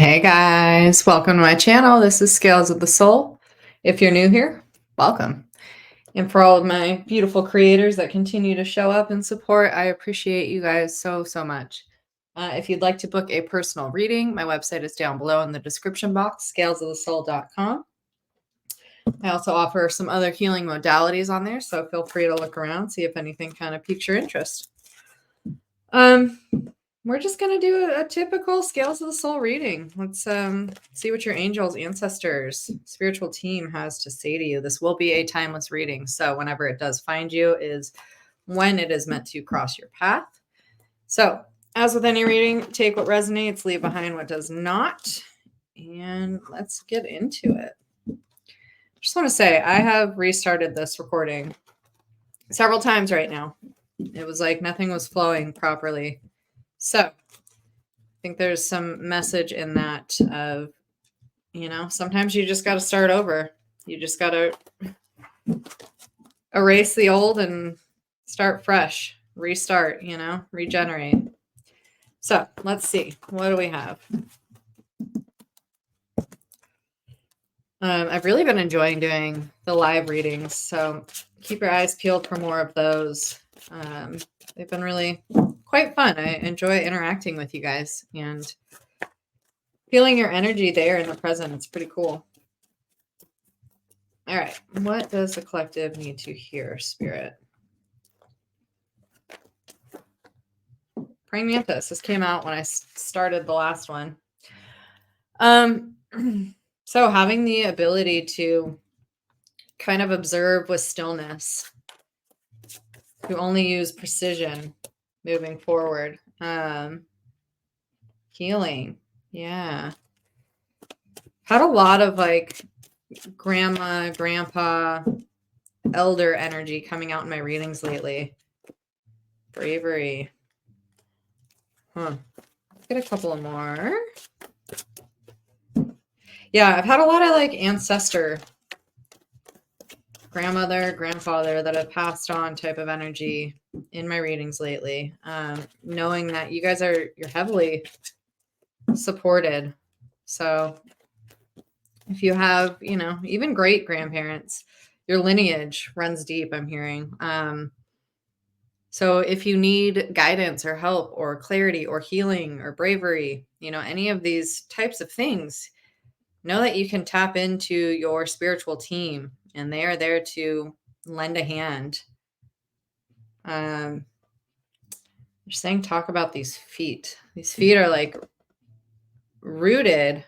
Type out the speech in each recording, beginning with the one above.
Hey guys, welcome to my channel. This is Scales of the Soul. If you're new here, welcome. And for all of my beautiful creators that continue to show up and support, I appreciate you guys so, so much. If you'd like to book a personal reading, my website is down below in the description box, scalesofthesoul.com. I also offer some other healing modalities on there, so feel free to look around, see if anything kind of piques your interest. We're just going to do a typical Scales of the Soul reading. Let's see what your angels, ancestors, spiritual team has to say to you. This will be a timeless reading. So whenever it does find you is when it is meant to cross your path. So as with any reading, take what resonates, leave behind what does not. And let's get into it. Just want to say I have restarted this recording several times right now. It was like nothing was flowing properly. So I think there's some message in that of, sometimes you just got to start over. You just got to erase the old and start fresh, restart, regenerate. So let's see. What do we have? I've really been enjoying doing the live readings. So keep your eyes peeled for more of those. They've been really quite fun. I enjoy interacting with you guys and feeling your energy there in the present. It's pretty cool. All right. What does the collective need to hear, Spirit? Praying Mantis. This came out when I started the last one. So having the ability to kind of observe with stillness, to only use precision moving forward. Healing. Yeah. Had a lot of like grandma, grandpa, elder energy coming out in my readings lately. Bravery. Let's get a couple more. Yeah, I've had a lot of like ancestor, grandmother, grandfather that have passed on type of energy in my readings lately. Knowing that you guys you're heavily supported. So if you have, even great grandparents, your lineage runs deep, I'm hearing. So if you need guidance or help or clarity or healing or bravery, any of these types of things, know that you can tap into your spiritual team and they are there to lend a hand. You're saying talk about these feet. These feet are like rooted,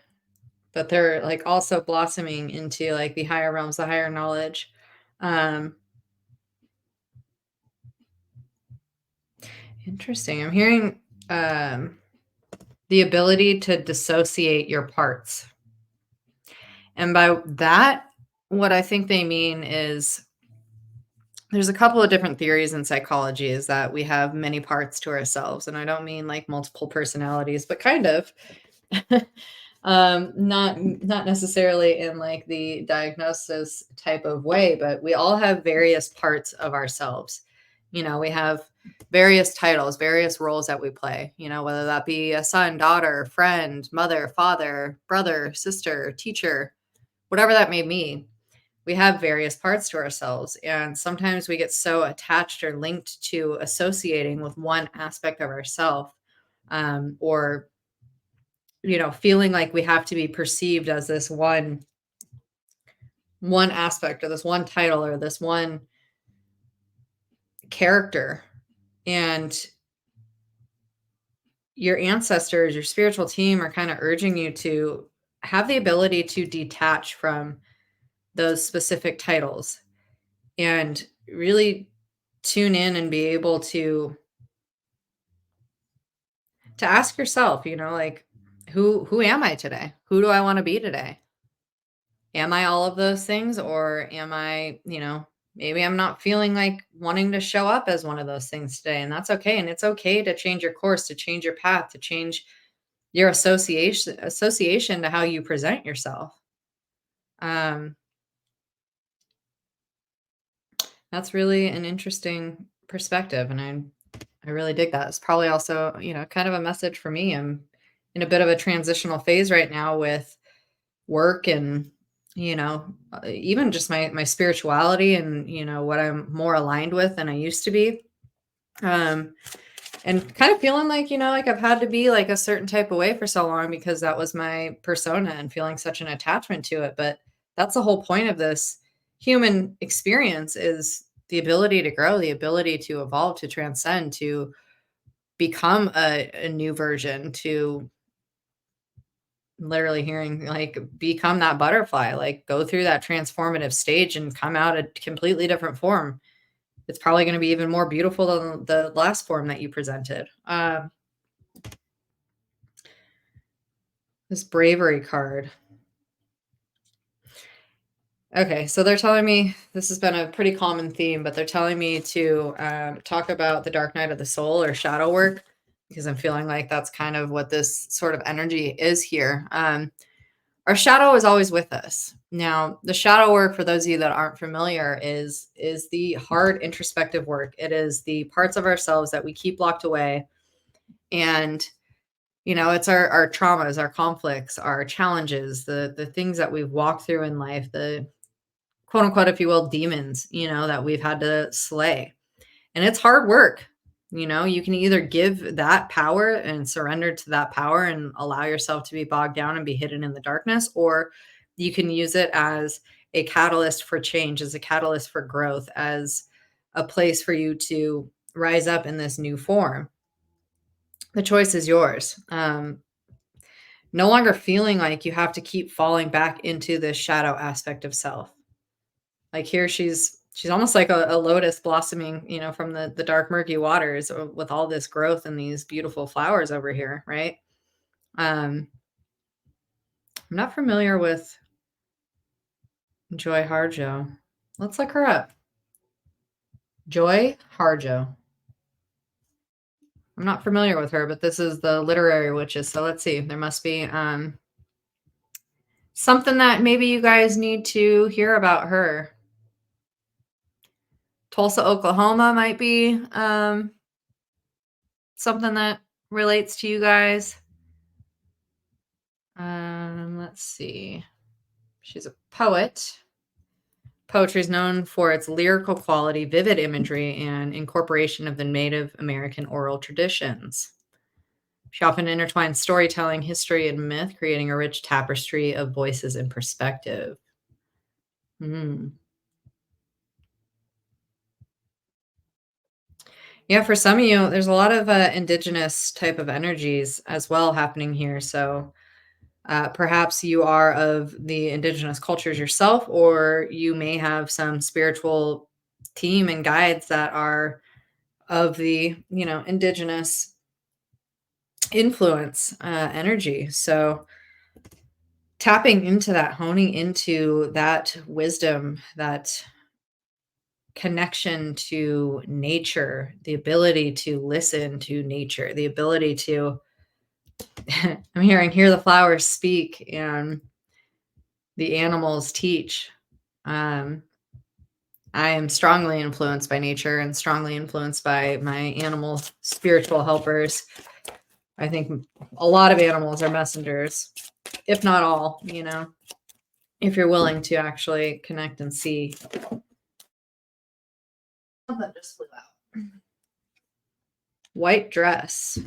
but they're like also blossoming into like the higher realms, the higher knowledge. Interesting. I'm hearing the ability to dissociate your parts. And by that, what I think they mean is there's a couple of different theories in psychology is that we have many parts to ourselves. And I don't mean like multiple personalities, but kind of. Not necessarily in like the diagnosis type of way, but we all have various parts of ourselves. We have various titles, various roles that we play, whether that be a son, daughter, friend, mother, father, brother, sister, teacher, whatever that may be. We have various parts to ourselves. And sometimes we get so attached or linked to associating with one aspect of ourselves, or feeling like we have to be perceived as this one aspect or this one title or this one character. And your ancestors, your spiritual team are kind of urging you to have the ability to detach from those specific titles and really tune in and be able to ask yourself, like, who am I today? Who do I want to be today? Am I all of those things? Or am I, maybe I'm not feeling like wanting to show up as one of those things today. And that's okay. And it's okay to change your course, to change your path, to change your association to how you present yourself. That's really an interesting perspective. And I really dig that. It's probably also, kind of a message for me. I'm in a bit of a transitional phase right now with work and, even just my spirituality and, what I'm more aligned with than I used to be. Um, and kind of feeling like, like I've had to be like a certain type of way for so long because that was my persona and feeling such an attachment to it. But that's the whole point of this human experience is the ability to grow, the ability to evolve, to transcend, to become a new version, to literally hearing like become that butterfly, like go through that transformative stage and come out a completely different form. It's probably going to be even more beautiful than the last form that you presented. This bravery card. Okay, so they're telling me this has been a pretty common theme, but they're telling me to talk about the dark night of the soul or shadow work because I'm feeling like that's kind of what this sort of energy is here. Our shadow is always with us. Now, the shadow work, for those of you that aren't familiar, is the hard introspective work. It is the parts of ourselves that we keep locked away, and it's our traumas, our conflicts, our challenges, the things that we've walked through in life, the quote unquote, if you will, demons, that we've had to slay. And it's hard work. You can either give that power and surrender to that power and allow yourself to be bogged down and be hidden in the darkness, or you can use it as a catalyst for change, as a catalyst for growth, as a place for you to rise up in this new form. The choice is yours. No longer feeling like you have to keep falling back into this shadow aspect of self. Like here she's almost like a lotus blossoming, from the dark murky waters with all this growth and these beautiful flowers over here, right? I'm not familiar with Joy Harjo. Let's look her up. Joy Harjo. I'm not familiar with her, but this is the literary witches. So let's see. There must be something that maybe you guys need to hear about her. Tulsa, Oklahoma might be something that relates to you guys. Let's see. She's a poet. Poetry is known for its lyrical quality, vivid imagery, and incorporation of the Native American oral traditions. She often intertwines storytelling, history, and myth, creating a rich tapestry of voices and perspective. Yeah, for some of you, there's a lot of indigenous type of energies as well happening here. So perhaps you are of the indigenous cultures yourself, or you may have some spiritual team and guides that are of the, indigenous influence energy. So tapping into that, honing into that wisdom, that connection to nature, the ability to listen to nature, the ability to I'm hear the flowers speak and the animals teach. Um, I am strongly influenced by nature and strongly influenced by my animal spiritual helpers. I think a lot of animals are messengers, if not all, if you're willing to actually connect and see. That just flew out. White dress.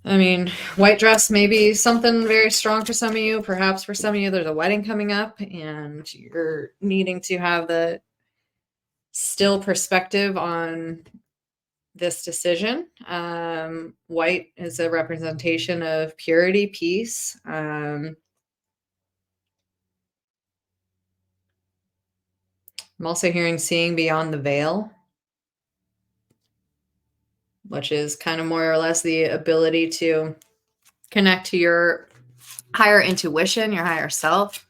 I mean, white dress may be something very strong for some of you. Perhaps for some of you, there's a wedding coming up and you're needing to have the still perspective on this decision. White is a representation of purity, peace. I'm also hearing seeing beyond the veil, which is kind of more or less the ability to connect to your higher intuition, your higher self,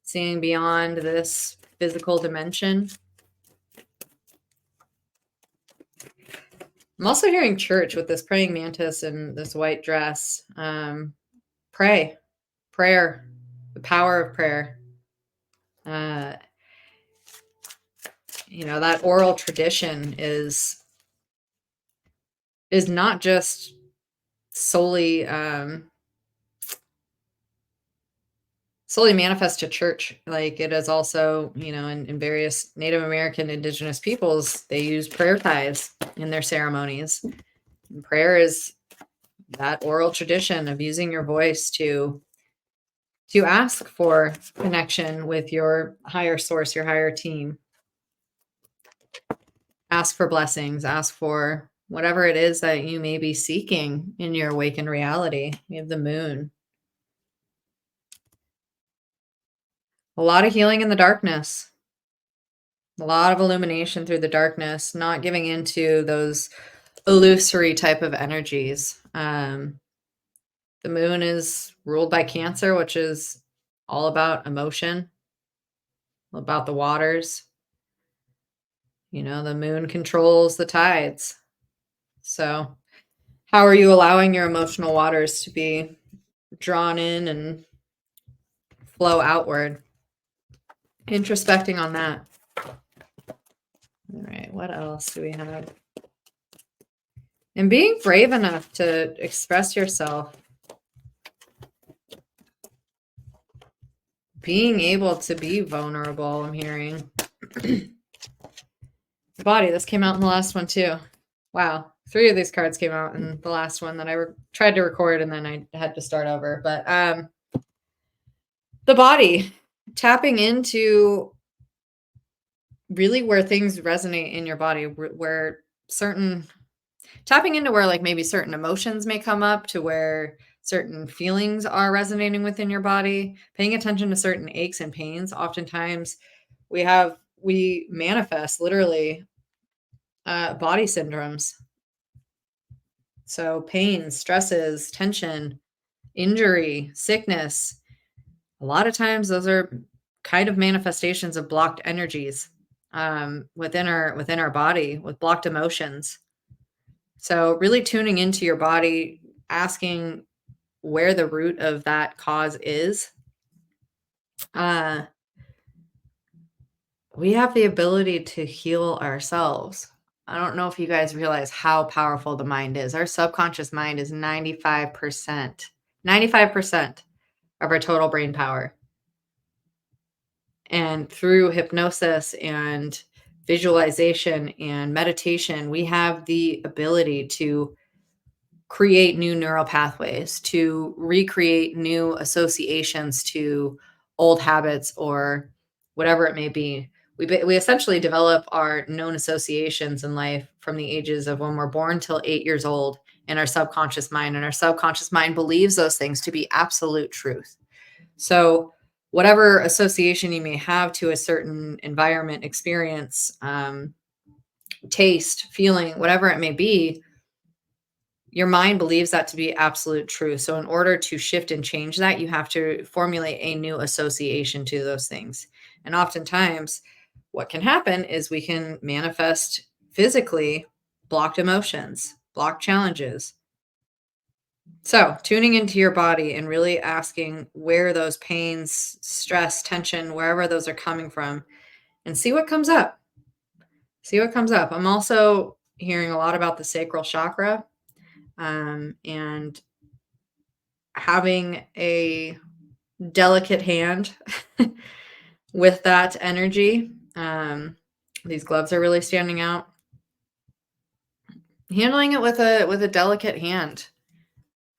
seeing beyond this physical dimension. I'm also hearing church with this praying mantis and this white dress. Prayer, the power of prayer. That oral tradition is not just solely solely manifest to church. Like it is also, in various Native American indigenous peoples, they use prayer ties in their ceremonies. And prayer is that oral tradition of using your voice to ask for connection with your higher source, your higher team. Ask for blessings, ask for whatever it is that you may be seeking in your awakened reality. You have the moon. A lot of healing in the darkness. A lot of illumination through the darkness, not giving into those illusory type of energies. The moon is ruled by Cancer, which is all about emotion, about the waters. The moon controls the tides. So, how are you allowing your emotional waters to be drawn in and flow outward? Introspecting on that. All right, what else do we have? And being brave enough to express yourself. Being able to be vulnerable, I'm hearing. The body, this came out in the last one too. Wow. 3 of these cards came out in the last one that I tried to record and then I had to start over. But the body, tapping into really where things resonate in your body, where tapping into where like maybe certain emotions may come up, to where certain feelings are resonating within your body, paying attention to certain aches and pains. Oftentimes we manifest literally body syndromes. So pain, stresses, tension, injury, sickness. A lot of times those are kind of manifestations of blocked energies within our body, with blocked emotions. So really tuning into your body, asking where the root of that cause is. We have the ability to heal ourselves. I don't know if you guys realize how powerful the mind is. Our subconscious mind is 95% of our total brain power. And through hypnosis and visualization and meditation, we have the ability to create new neural pathways, to recreate new associations to old habits or whatever it may be. We essentially develop our known associations in life from the ages of when we're born till 8 years old in our subconscious mind. And our subconscious mind believes those things to be absolute truth. So whatever association you may have to a certain environment, experience, taste, feeling, whatever it may be, your mind believes that to be absolute truth. So in order to shift and change that, you have to formulate a new association to those things. And oftentimes what can happen is we can manifest physically blocked emotions, blocked challenges. So tuning into your body and really asking where those pains, stress, tension, wherever those are coming from, and see what comes up. See what comes up. I'm also hearing a lot about the sacral chakra. And having a delicate hand with that energy. These gloves are really standing out. Handling it with a delicate hand,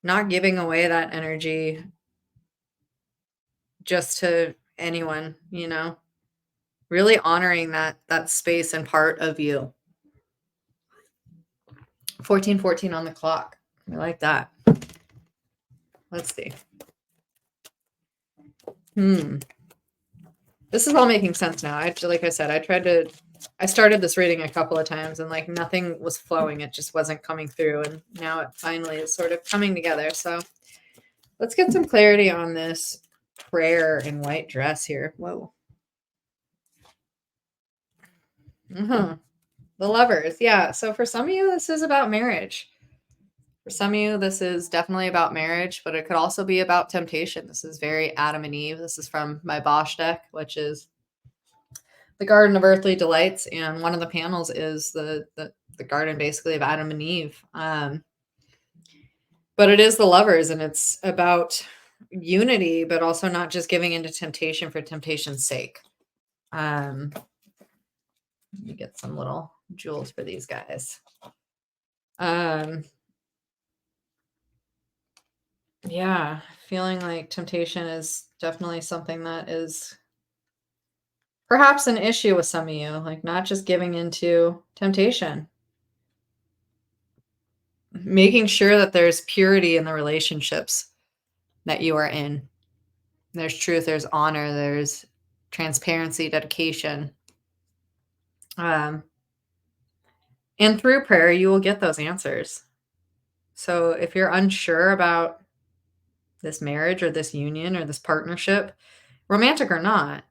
not giving away that energy just to anyone, really honoring that space and part of you. 1414 on the clock. I like that. Let's see. This is all making sense now. Like I said, I started this reading a couple of times and like nothing was flowing. It just wasn't coming through. And now it finally is sort of coming together. So let's get some clarity on this prayer in white dress here. Whoa. The Lovers. Yeah. So for some of you, this is about marriage. For some of you, this is definitely about marriage, but it could also be about temptation. This is very Adam and Eve. This is from my Bosch deck, which is the Garden of Earthly Delights. And one of the panels is the garden basically of Adam and Eve. But But it is the lovers, and it's about unity, but also not just giving into temptation for temptation's sake. Let me get some little jewels for these guys. Yeah, feeling like temptation is definitely something that is perhaps an issue with some of you, like not just giving into temptation, making sure that there's purity in the relationships that you are in. There's truth, there's honor, there's transparency, dedication. And through prayer, you will get those answers. So if you're unsure about this marriage or this union or this partnership, romantic or not,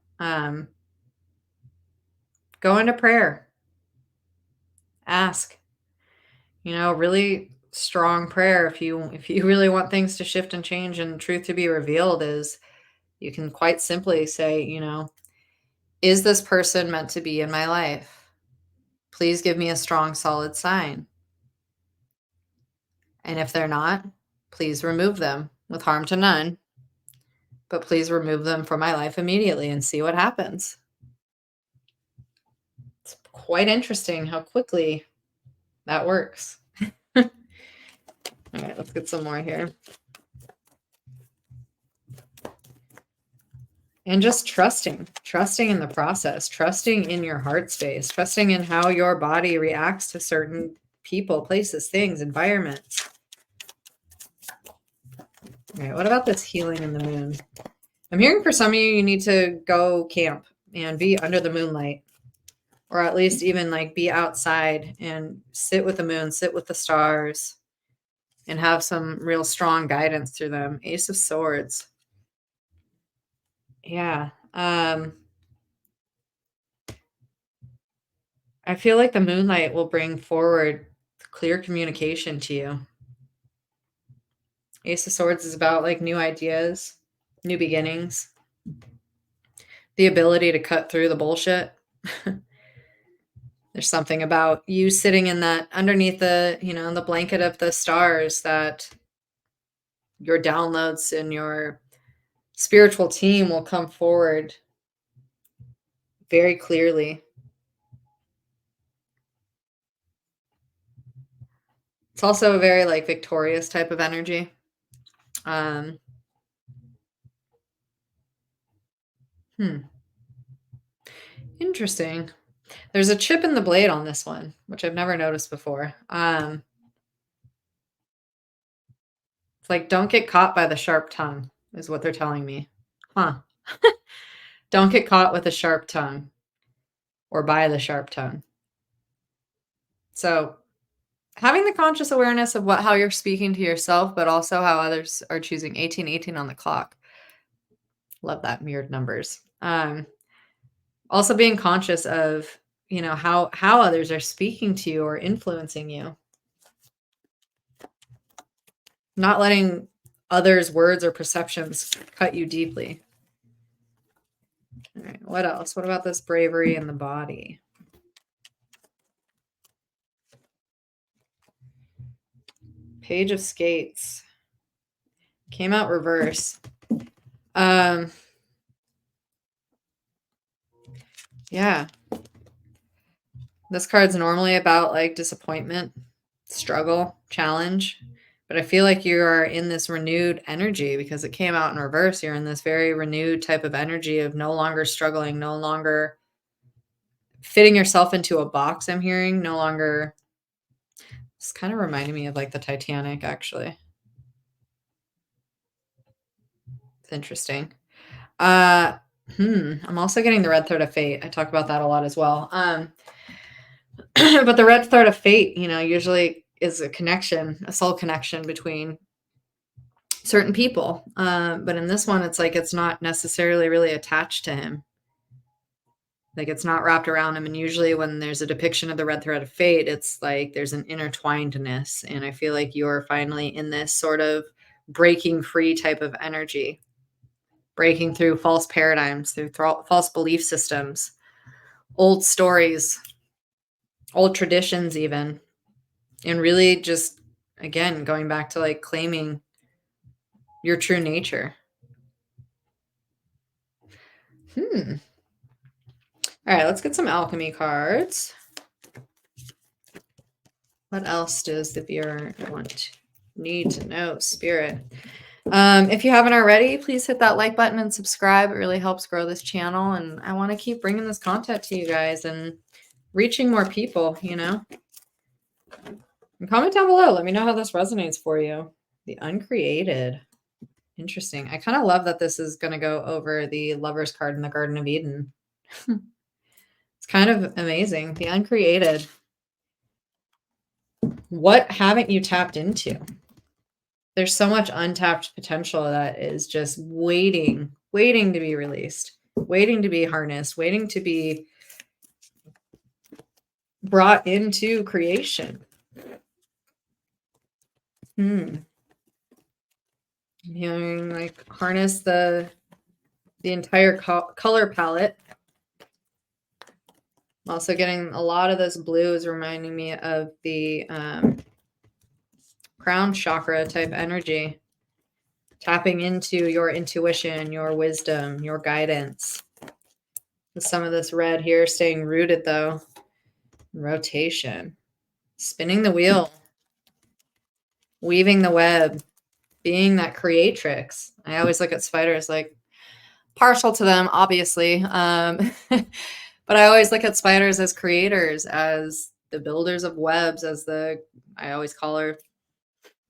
go into prayer. Ask. Really strong prayer if you really want things to shift and change and truth to be revealed is you can quite simply say, is this person meant to be in my life? Please give me a strong, solid sign. And if they're not, please remove them with harm to none. But please remove them from my life immediately and see what happens. It's quite interesting how quickly that works. All right, let's get some more here. And just trusting in the process, trusting in your heart space, trusting in how your body reacts to certain people, places, things, environments. All right, what about this healing in the moon? I'm hearing for some of you need to go camp and be under the moonlight, or at least even like be outside and sit with the moon, sit with the stars, and have some real strong guidance through them. Ace of Swords. Yeah. I feel like the moonlight will bring forward clear communication to you. Ace of Swords is about like new ideas, new beginnings, the ability to cut through the bullshit. There's something about you sitting in that underneath the blanket of the stars that your downloads and your spiritual team will come forward very clearly. It's also a very like victorious type of energy. Interesting. There's a chip in the blade on this one, which I've never noticed before. It's like, don't get caught by the sharp tongue, is what they're telling me. Huh. Don't get caught with a sharp tongue or by the sharp tongue. So having the conscious awareness of how you're speaking to yourself, but also how others are choosing 1818 on the clock. Love that, mirrored numbers. Also being conscious of, how others are speaking to you or influencing you. Not letting others' words or perceptions cut you deeply. All right, what else? What about this bravery in the body? Page of Skates. Came out reverse. Yeah. This card's normally about like disappointment, struggle, challenge. But I feel like you are in this renewed energy because it came out in reverse. You're in this very renewed type of energy of no longer struggling, no longer fitting yourself into a box, I'm hearing. No longer. It's kind of reminding me of like the Titanic, actually. It's interesting. I'm also getting the red thread of fate. I talk about that a lot as well. But the red thread of fate, usually is a connection, a soul connection between certain people. But in this one, it's like it's not necessarily really attached to him. Like it's not wrapped around him. And usually when there's a depiction of the red thread of fate, it's like there's an intertwinedness. And I feel like you're finally in this sort of breaking free type of energy, breaking through false paradigms, through false belief systems, old stories, old traditions even, and really just again, going back to like claiming your true nature. All right, let's get some alchemy cards. What else does the viewer need to know, Spirit? If you haven't already, please hit that like button and subscribe. It really helps grow this channel, and I want to keep bringing this content to you guys and reaching more people, you know? And comment down below. Let me know how this resonates for you. The uncreated. Interesting. I kind of love that this is going to go over the Lover's card in the Garden of Eden. It's kind of amazing. The uncreated. What haven't you tapped into? There's so much untapped potential that is just waiting to be released, waiting to be harnessed, waiting to be brought into creation. Hearing like harness the entire color palette. I'm also getting a lot of this blue is reminding me of the crown chakra type energy. Tapping into your intuition, your wisdom, your guidance. With some of this red here staying rooted though. Rotation. Spinning the wheel. Weaving the web. Being that creatrix. I always look at spiders like partial to them, obviously. But I always look at spiders as creators, as the builders of webs, as I always call her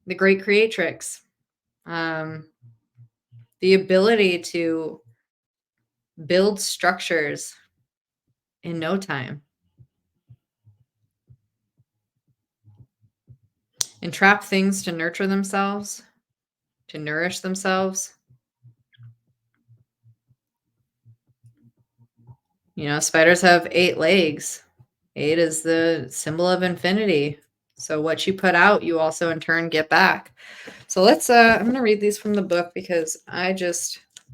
the great creatrix. The ability to build structures in no time. Entrap things to nurture themselves, to nourish themselves. You know, spiders have 8 legs. 8 is the symbol of infinity. So what you put out, you also in turn get back. So let's, I'm going to read these from the book because I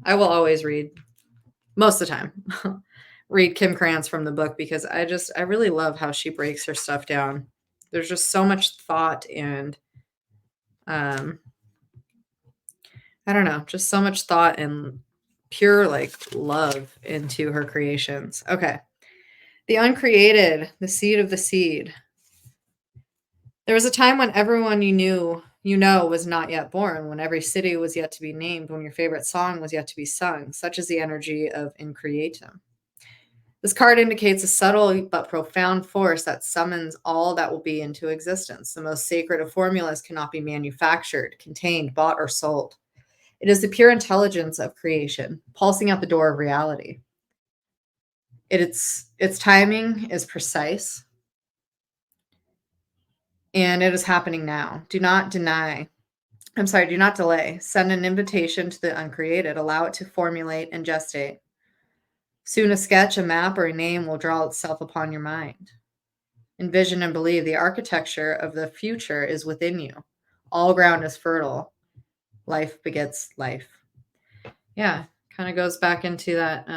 will always read, most of the time, read Kim Krantz from the book because I really love how she breaks her stuff down. There's just so much thought and, I don't know, just so much thought and pure like love into her creations. Okay. The uncreated, the seed of the seed. There was a time when everyone you know, was not yet born, when every city was yet to be named, when your favorite song was yet to be sung. Such is the energy of Increatum. This card indicates a subtle but profound force that summons all that will be into existence. The most sacred of formulas cannot be manufactured, contained, bought, or sold. It is the pure intelligence of creation, pulsing at the door of reality. Its timing is precise, and it is happening now. Do not delay. Send an invitation to the uncreated. Allow it to formulate and gestate. Soon a sketch, a map, or a name will draw itself upon your mind. Envision and believe the architecture of the future is within you. All ground is fertile. Life begets life. Yeah, kind of goes back into that,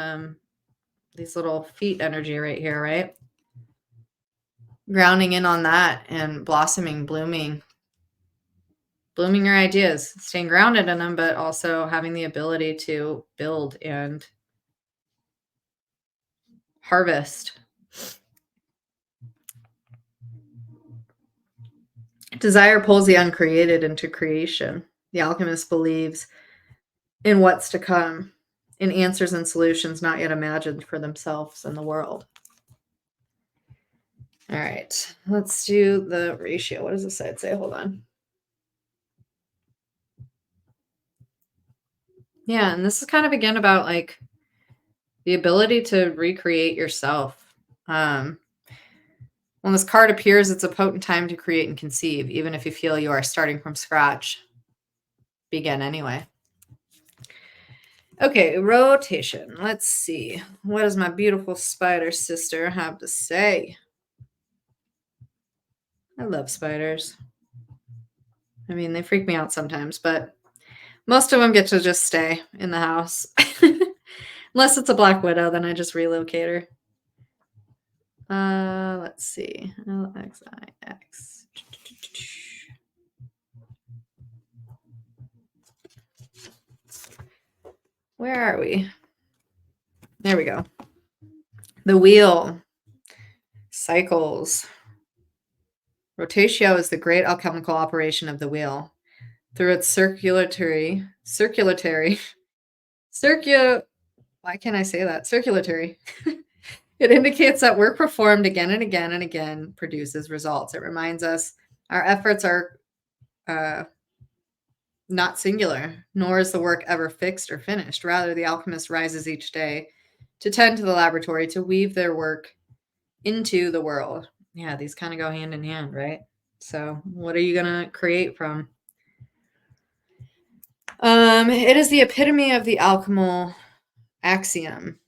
these little feet energy right here, right? Grounding in on that and blossoming, blooming your ideas, staying grounded in them, but also having the ability to build and harvest. Desire pulls the uncreated into creation. The alchemist believes in what's to come, in answers and solutions not yet imagined for themselves and the world. All right, let's do the ratio. What does the side say? Hold on. Yeah, and this is kind of again about like the ability to recreate yourself. When this card appears, it's a potent time to create and conceive, even if you feel you are starting from scratch. Begin anyway. Okay, rotation. Let's see. What does my beautiful spider sister have to say? I love spiders. I mean, they freak me out sometimes, but most of them get to just stay in the house. Unless it's a black widow, then I just relocate her. Let's see. LXIX. Where are we? There we go. The wheel. Cycles. Rotatio is the great alchemical operation of the wheel. Through its circulatory, why can't I say that? Circulatory. It indicates that work performed again and again and again produces results. It reminds us our efforts are not singular, nor is the work ever fixed or finished. Rather, the alchemist rises each day to tend to the laboratory, to weave their work into the world. Yeah, these kind of go hand in hand, right? So, what are you going to create from? It is the epitome of the alchemical axiom.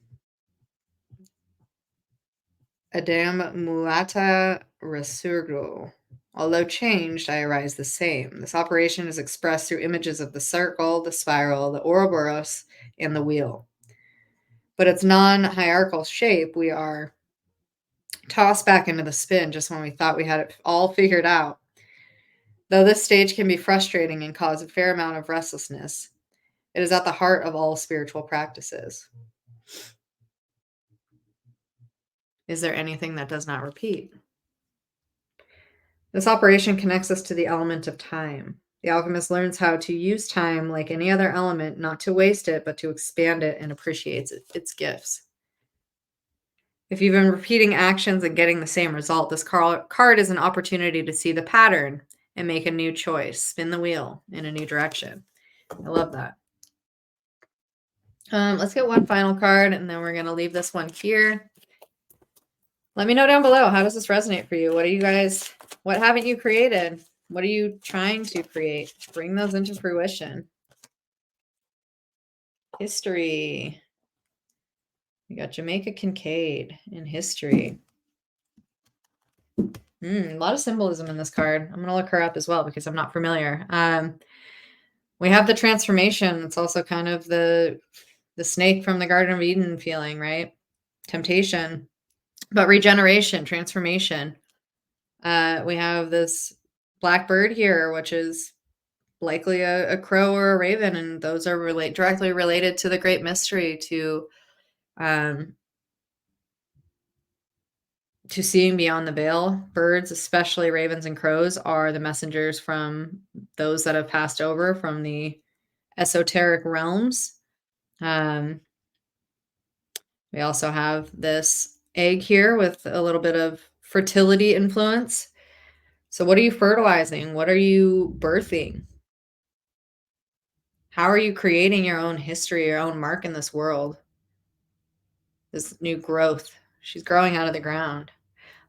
Adam mulata resurgo. Although changed, I arise the same. This operation is expressed through images of the circle, the spiral, the Ouroboros, and the wheel. But its non-hierarchical shape, we are tossed back into the spin just when we thought we had it all figured out. Though this stage can be frustrating and cause a fair amount of restlessness, it is at the heart of all spiritual practices. Is there anything that does not repeat? This operation connects us to the element of time. The alchemist learns how to use time like any other element, not to waste it, but to expand it and appreciates its gifts. If you've been repeating actions and getting the same result, this card is an opportunity to see the pattern and make a new choice, spin the wheel in a new direction. I love that. Let's get one final card, and then we're going to leave this one here. Let me know down below. How does this resonate for you? What haven't you created? What are you trying to create? Bring those into fruition. History. We got Jamaica Kincaid in history. A lot of symbolism in this card. I'm going to look her up as well because I'm not familiar. We have the transformation. It's also kind of the snake from the Garden of Eden feeling, right? Temptation, but regeneration, transformation. We have this black bird here, which is likely a crow or a raven, and those are directly related to the great mystery, to seeing beyond the veil. Birds, especially ravens and crows, are the messengers from those that have passed over from the esoteric realms. We also have this egg here with a little bit of fertility influence. So what are you fertilizing? What are you birthing? How are you creating your own history, your own mark in this world? This new growth. She's growing out of the ground.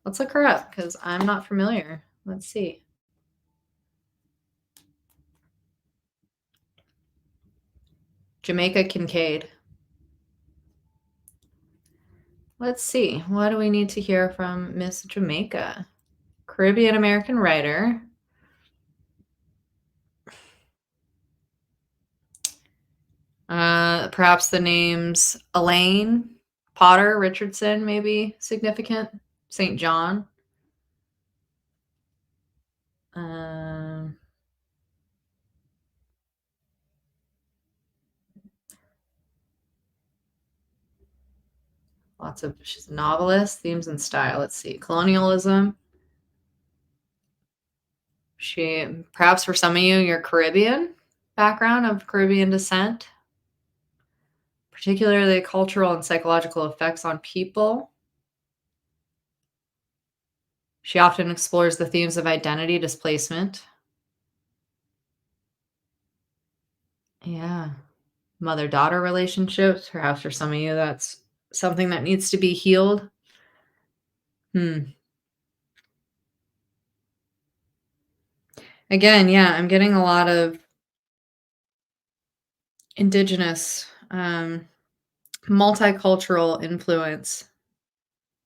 Let's look her up because I'm not familiar. Let's see. Jamaica Kincaid. Let's see. What do we need to hear from Miss Jamaica? Caribbean American writer. Perhaps the names Elaine, Potter, Richardson, maybe significant. St. John. She's a novelist, themes and style. Let's see. Colonialism. Perhaps for some of you, your Caribbean background, of Caribbean descent, particularly cultural and psychological effects on people. She often explores the themes of identity displacement. Yeah. Mother-daughter relationships. Perhaps for some of you, that's something that needs to be healed. Again, yeah, I'm getting a lot of indigenous, multicultural influence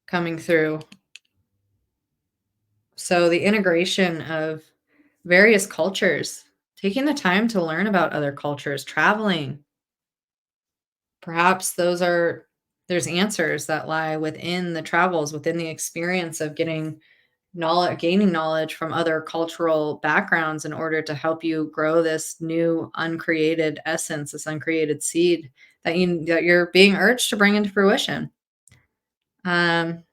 coming through. So the integration of various cultures, taking the time to learn about other cultures, traveling. Perhaps there's answers that lie within the travels, within the experience of gaining knowledge from other cultural backgrounds in order to help you grow this new uncreated essence, this uncreated seed that you're being urged to bring into fruition. Um,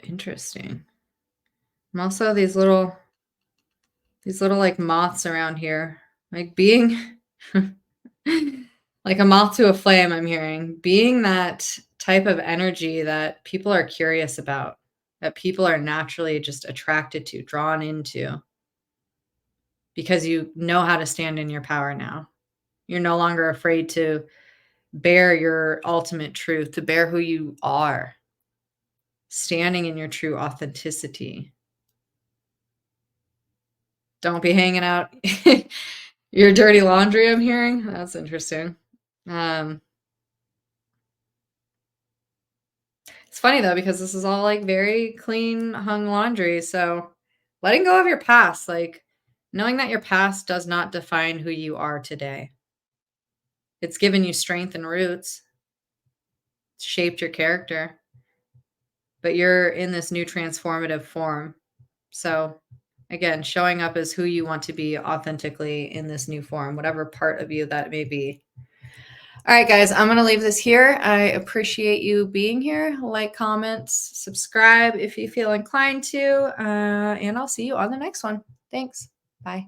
Interesting. And also these little like moths around here, like being like a moth to a flame, I'm hearing, being that type of energy that people are curious about, that people are naturally just attracted to, drawn into, because you know how to stand in your power now. You're no longer afraid to bear your ultimate truth, to bear who you are, standing in your true authenticity. Don't be hanging out your dirty laundry, I'm hearing. That's interesting. Um, it's funny though, because this is all like very clean hung laundry. So letting go of your past, like knowing that your past does not define who you are today. It's given you strength and roots, shaped your character, but you're in this new transformative form. So again, showing up as who you want to be authentically in this new form, whatever part of you that may be. All right, guys, I'm going to leave this here. I appreciate you being here. Like, comment, subscribe if you feel inclined to, and I'll see you on the next one. Thanks. Bye.